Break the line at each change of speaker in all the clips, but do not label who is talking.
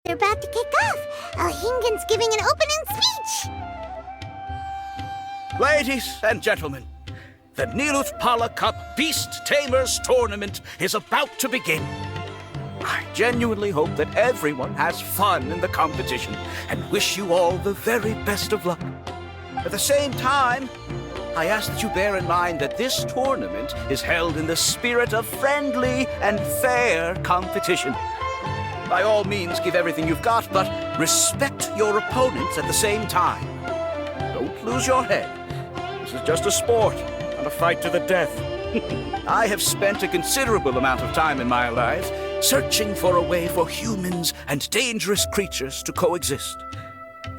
They're about to kick off. Alhingen's giving an opening speech.
Ladies and gentlemen, the Niluth Pala Cup Beast Tamers Tournament is about to begin. I genuinely hope that everyone has fun in the competition and wish you all the very best of luck. At the same time, I ask that you bear in mind that this tournament is held in the spirit of friendly and fair competition. By all means, give everything you've got, but respect your opponents at the same time. Don't lose your head. This is just a sport, not a fight to the death. I have spent a considerable amount of time in my life searching for a way for humans and dangerous creatures to coexist.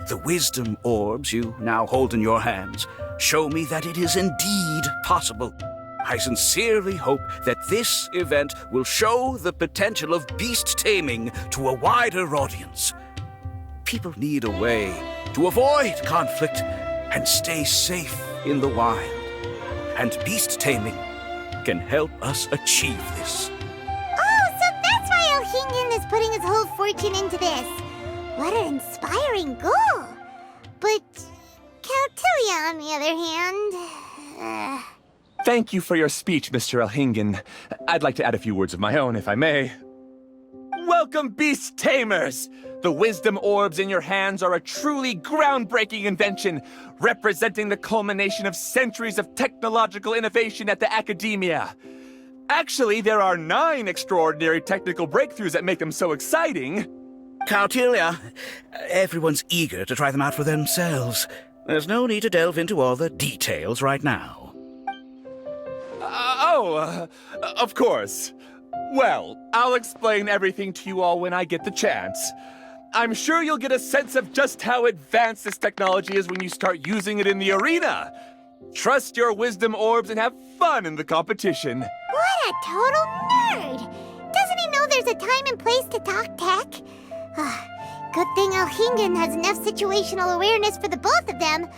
The wisdom orbs you now hold in your hands show me that it is indeed possible. I sincerely hope that this event will show the potential of beast taming to a wider audience. People need a way to avoid conflict and stay safe in the wild. And beast taming can help us achieve this.
Oh, so that's why Alhingen is putting his whole fortune into this. What an inspiring goal. But Caltilia, on the other hand...
Thank you for your speech, Mr. Alhingen. I'd like to add a few words of my own, if I may. Welcome, Beast Tamers! The wisdom orbs in your hands are a truly groundbreaking invention, representing the culmination of centuries of technological innovation at the academia. Actually, there are 9 extraordinary technical breakthroughs that make them so exciting.
Caltilia, everyone's eager to try them out for themselves. There's no need to delve into all the details right now.
Of course. Well, I'll explain everything to you all when I get the chance. I'm sure you'll get a sense of just how advanced this technology is when you start using it in the arena. Trust your wisdom orbs and have fun in the competition.
What a total nerd! Doesn't he know there's a time and place to talk tech? Good thing Alhingen has enough situational awareness for the both of them.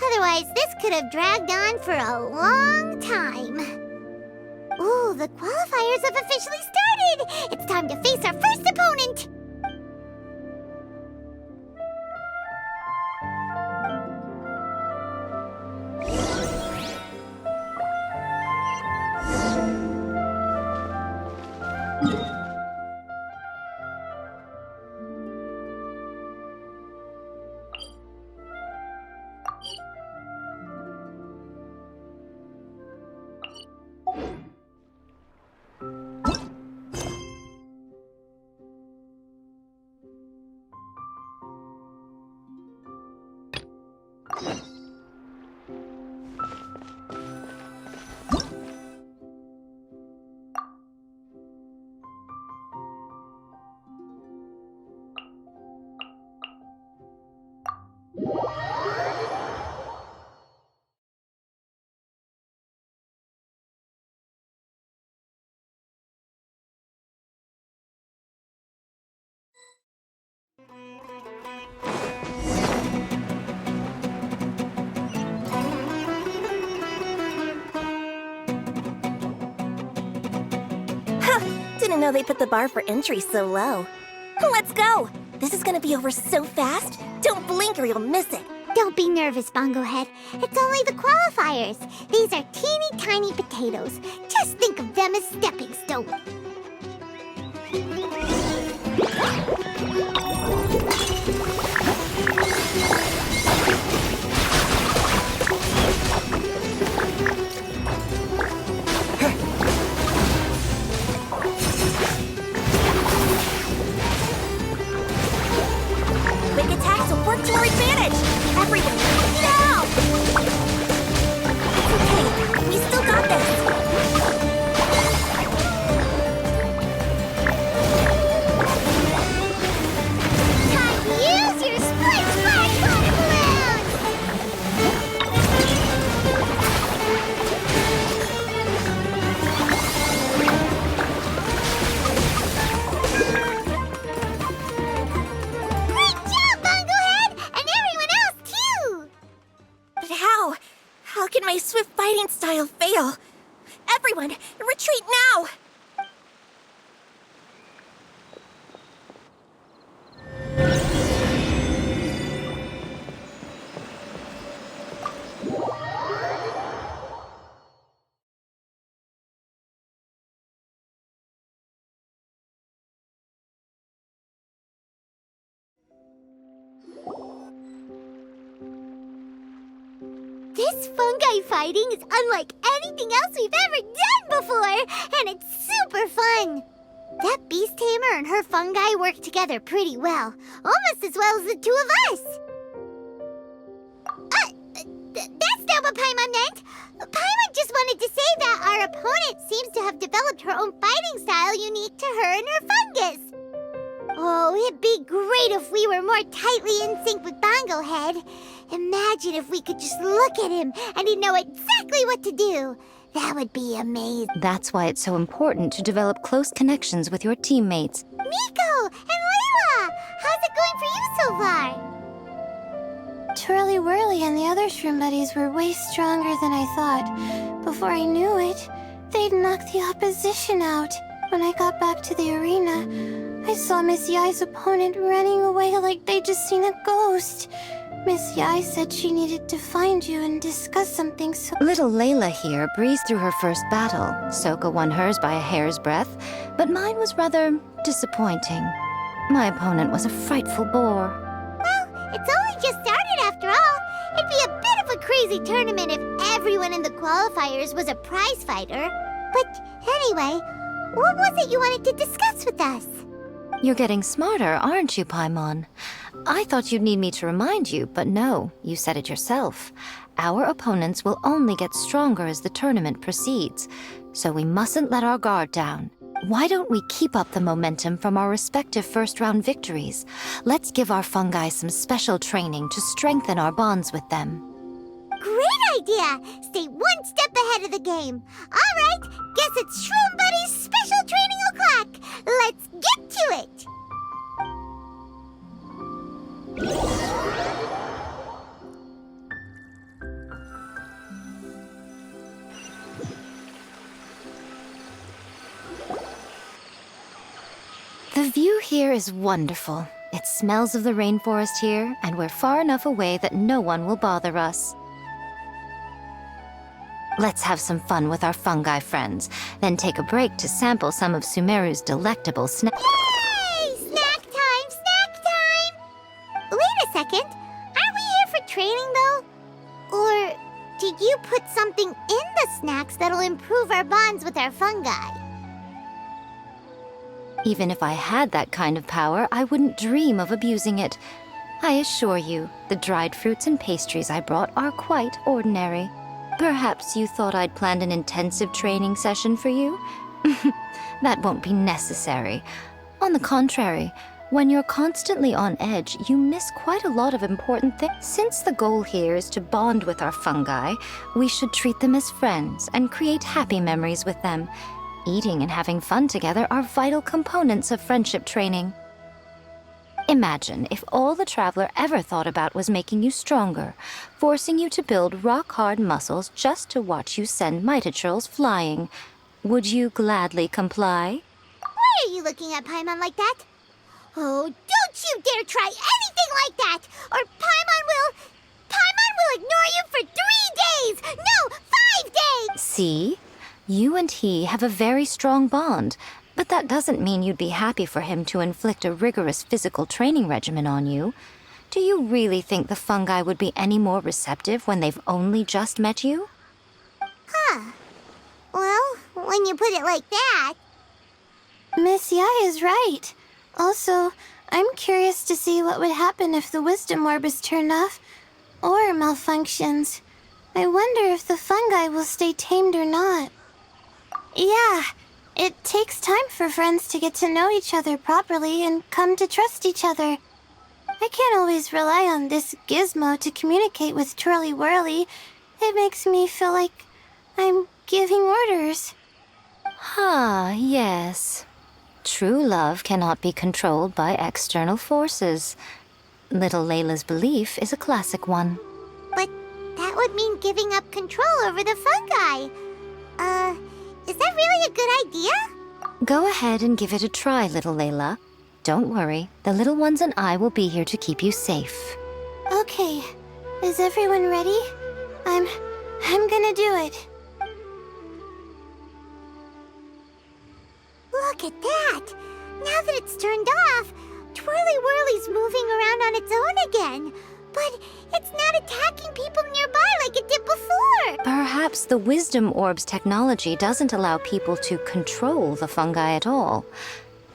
Otherwise, this could have dragged on for a long time. Ooh, the qualifiers have officially started! It's time to face our first opponent!
Didn't know they put the bar for entry so low. Let's go! This is gonna be over so fast. Don't blink or you'll miss it.
Don't be nervous, Bongohead. It's only the qualifiers. These are teeny tiny potatoes. Just think of them as stepping stones.
Quick attacks will work to our advantage! Everyone, now! It's okay, we still got this!
Time to use your split splash water balloon! Great job, Bongohead! And everyone else, too!
But how? How can my swift fighting style fail? Everyone, retreat now!
This fungi fighting is unlike anything else we've ever done before, and it's super fun. That beast tamer and her fungi work together pretty well, almost as well as the two of us. That's not what Paimon meant. Paimon just wanted to say that our opponent seems to have developed her own fighting style unique to her and her fungus. Oh, it'd be great if we were more tightly in sync with Bongo Head. Imagine if we could just look at him and he'd know exactly what to do. That would be amazing.
That's why it's so important to develop close connections with your teammates.
Miko and Layla, how's it going for you so far?
Twirly Whirly and the other shroom buddies were way stronger than I thought. Before I knew it, they'd knocked the opposition out. When I got back to the arena, I saw Miss Yai's opponent running away like they'd just seen a ghost. Miss Yai said she needed to find you and discuss something, so...
Little Layla here breezed through her first battle. Soka won hers by a hair's breadth, but mine was rather disappointing. My opponent was a frightful bore.
Well, it's only just started after all. It'd be a bit of a crazy tournament if everyone in the qualifiers was a prize fighter. But anyway, what was it you wanted to discuss with us?
You're getting smarter, aren't you, Paimon? I thought you'd need me to remind you, but no, you said it yourself. Our opponents will only get stronger as the tournament proceeds, so we mustn't let our guard down. Why don't we keep up the momentum from our respective first-round victories? Let's give our fungi some special training to strengthen our bonds with them.
Great idea! Stay one step ahead of the game. All right, guess it's Shroom Buddy's special training o'clock. Let's get to it!
The view here is wonderful. It smells of the rainforest here, and we're far enough away that no one will bother us. Let's have some fun with our fungi friends, then take a break to sample some of Sumeru's delectable snacks.
Yay! Snack time! Snack time! Wait a second. Aren't we here for training, though? Or did you put something in the snacks that'll improve our bonds with our fungi?
Even if I had that kind of power, I wouldn't dream of abusing it. I assure you, the dried fruits and pastries I brought are quite ordinary. Perhaps you thought I'd planned an intensive training session for you? That won't be necessary. On the contrary, when you're constantly on edge, you miss quite a lot of important things. Since the goal here is to bond with our fungi, we should treat them as friends and create happy memories with them. Eating and having fun together are vital components of friendship training. Imagine if all the Traveler ever thought about was making you stronger, forcing you to build rock-hard muscles just to watch you send Mitatrils flying. Would you gladly comply?
Why are you looking at Paimon like that? Oh, don't you dare try anything like that! Or Paimon will ignore you for 3 days! No, 5 days!
See? You and he have a very strong bond, but that doesn't mean you'd be happy for him to inflict a rigorous physical training regimen on you. Do you really think the fungi would be any more receptive when they've only just met you?
Huh. Well, when you put it like that...
Miss Yai is right. Also, I'm curious to see what would happen if the wisdom orb is turned off or malfunctions. I wonder if the fungi will stay tamed or not. Yeah, it takes time for friends to get to know each other properly and come to trust each other. I can't always rely on this gizmo to communicate with Twirly Whirly. It makes me feel like I'm giving orders.
Ah, yes. True love cannot be controlled by external forces. Little Layla's belief is a classic one.
But that would mean giving up control over the fungi. Is that really a good idea?
Go ahead and give it a try, little Layla. Don't worry, the little ones and I will be here to keep you safe.
Okay, is everyone ready? I'm gonna do it.
Look at that! Now that it's turned off, Twirly Whirly's moving around on its own again. But it's not attacking people nearby like it did before!
Perhaps the Wisdom Orb's technology doesn't allow people to control the fungi at all.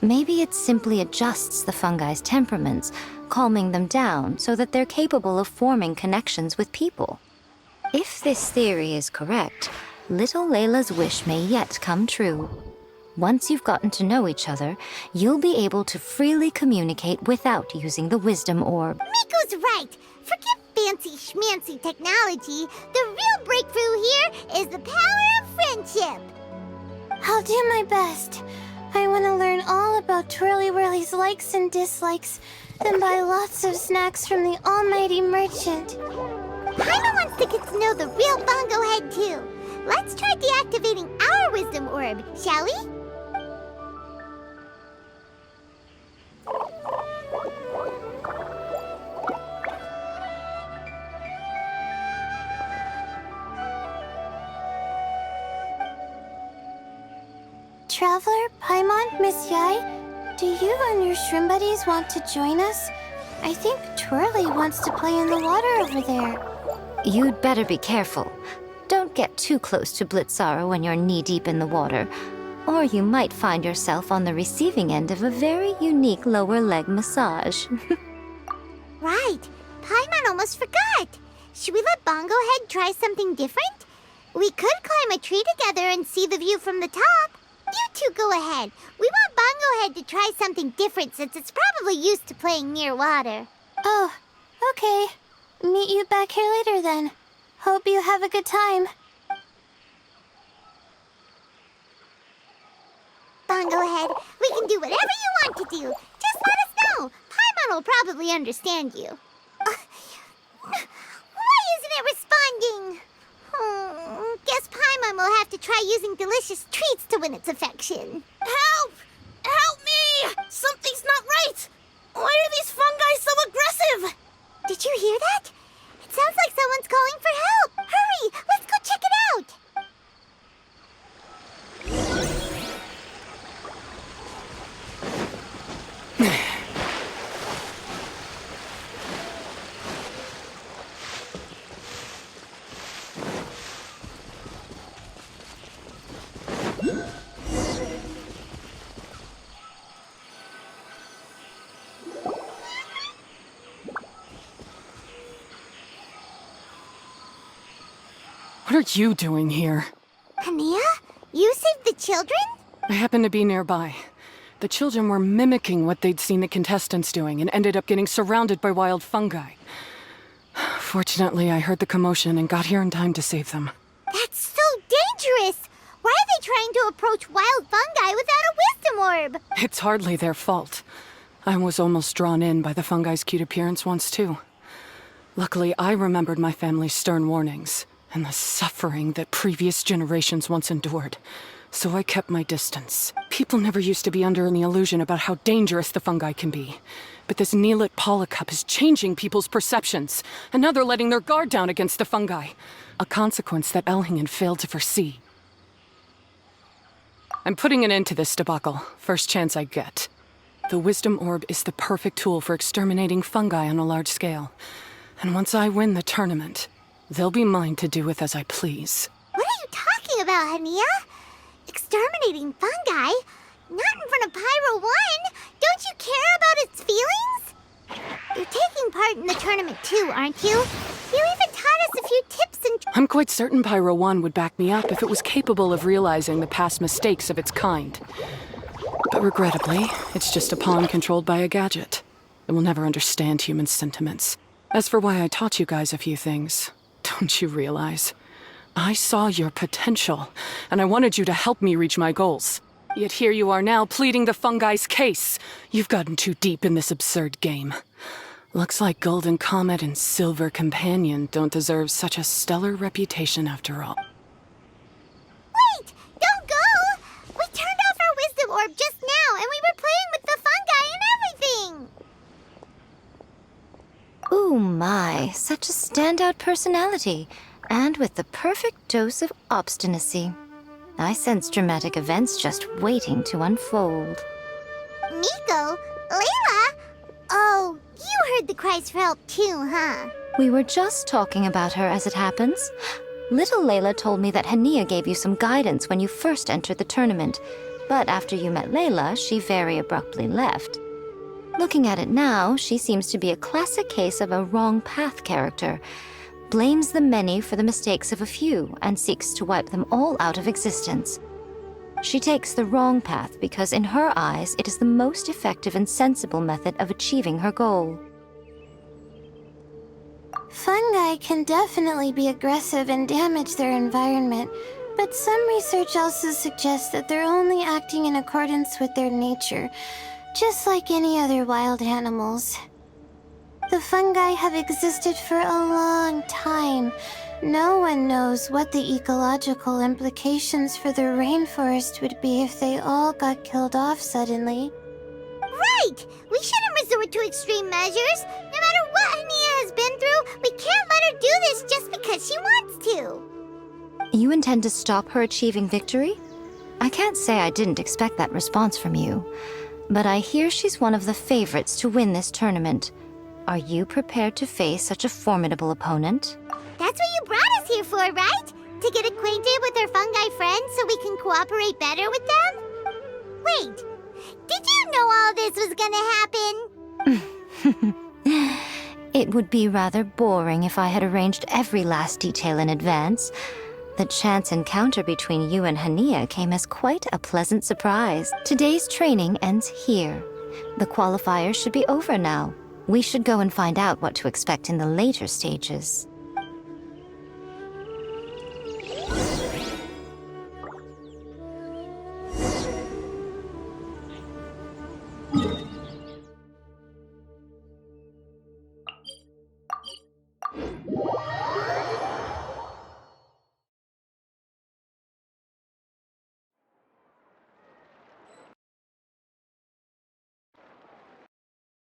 Maybe it simply adjusts the fungi's temperaments, calming them down so that they're capable of forming connections with people. If this theory is correct, little Layla's wish may yet come true. Once you've gotten to know each other, you'll be able to freely communicate without using the Wisdom Orb.
Miko's right. Forget fancy schmancy technology. The real breakthrough here is the power of friendship.
I'll do my best. I want to learn all about Twirly Whirly's likes and dislikes, then buy lots of snacks from the almighty merchant.
Paimon wants to get to know the real Bongo Head, too. Let's try deactivating our Wisdom Orb, shall we?
Traveler, Paimon, Miss Yai, do you and your shrimp buddies want to join us? I think Twirly wants to play in the water over there.
You'd better be careful. Don't get too close to Blitzara when you're knee-deep in the water, or you might find yourself on the receiving end of a very unique lower leg massage.
Right. Paimon almost forgot. Should we let Bongo Head try something different? We could climb a tree together and see the view from the top. You two go ahead. We want Bongo Head to try something different since it's probably used to playing near water.
Oh, okay. Meet you back here later then. Hope you have a good time.
Bongo Head, we can do whatever you want to do. Just let us know. Paimon will probably understand you. Why isn't it responding? Guess Paimon will have to try using delicious treats to win its affection.
Help! Help me! Something's not right! Why are these fungi so aggressive?
Did you hear that? It sounds like someone's calling for help. Hurry, let's go check it out.
What are you doing here?
Hania, you saved the children?
I happened to be nearby. The children were mimicking what they'd seen the contestants doing and ended up getting surrounded by wild fungi. Fortunately, I heard the commotion and got here in time to save them.
That's so dangerous. Why are they trying to approach wild fungi without a wisdom orb?
It's hardly their fault. I was almost drawn in by the fungi's cute appearance once, too. Luckily, I remembered my family's stern warnings and the suffering that previous generations once endured. So I kept my distance. People never used to be under any illusion about how dangerous the fungi can be. But this Neelit polycup is changing people's perceptions, and now they're letting their guard down against the fungi. A consequence that Elhingen failed to foresee. I'm putting an end to this debacle, first chance I get. The Wisdom Orb is the perfect tool for exterminating fungi on a large scale. And once I win the tournament, they'll be mine to do with as I please.
What are you talking about, Hania? Exterminating fungi? Not in front of Pyro 1! Don't you care about its feelings? You're taking part in the tournament too, aren't you? You even taught us a few tips and...
I'm quite certain Pyro 1 would back me up if it was capable of realizing the past mistakes of its kind. But regrettably, it's just a pawn controlled by a gadget. It will never understand human sentiments. As for why I taught you guys a few things, don't you realize? I saw your potential, and I wanted you to help me reach my goals. Yet here you are now pleading the fungi's case. You've gotten too deep in this absurd game. Looks like Golden Comet and Silver Companion don't deserve such a stellar reputation after all.
Wait! Don't go! We turned off our wisdom orb just now, and we were playing with the fungi and everything!
Ooh my, such a standout personality, and with the perfect dose of obstinacy. I sense dramatic events just waiting to unfold.
Miko? Layla? Oh, you heard the cries for help too, huh?
We were just talking about her as it happens. Little Layla told me that Hania gave you some guidance when you first entered the tournament, but after you met Layla, she very abruptly left. Looking at it now, she seems to be a classic case of a wrong path character. Blames the many for the mistakes of a few and seeks to wipe them all out of existence. She takes the wrong path because in her eyes it is the most effective and sensible method of achieving her goal.
Fungi can definitely be aggressive and damage their environment, but some research also suggests that they're only acting in accordance with their nature, just like any other wild animals. The fungi have existed for a long time. No one knows what the ecological implications for the rainforest would be if they all got killed off suddenly.
Right! We shouldn't resort to extreme measures. No matter what Hania has been through, we can't let her do this just because she wants to.
You intend to stop her achieving victory? I can't say I didn't expect that response from you, but I hear she's one of the favorites to win this tournament. Are you prepared to face such a formidable opponent?
That's what you brought us here for, right? To get acquainted with our fungi friends so we can cooperate better with them? Wait, did you know all this was gonna happen?
It would be rather boring if I had arranged every last detail in advance. The chance encounter between you and Hania came as quite a pleasant surprise. Today's training ends here. The qualifiers should be over now. We should go and find out what to expect in the later stages.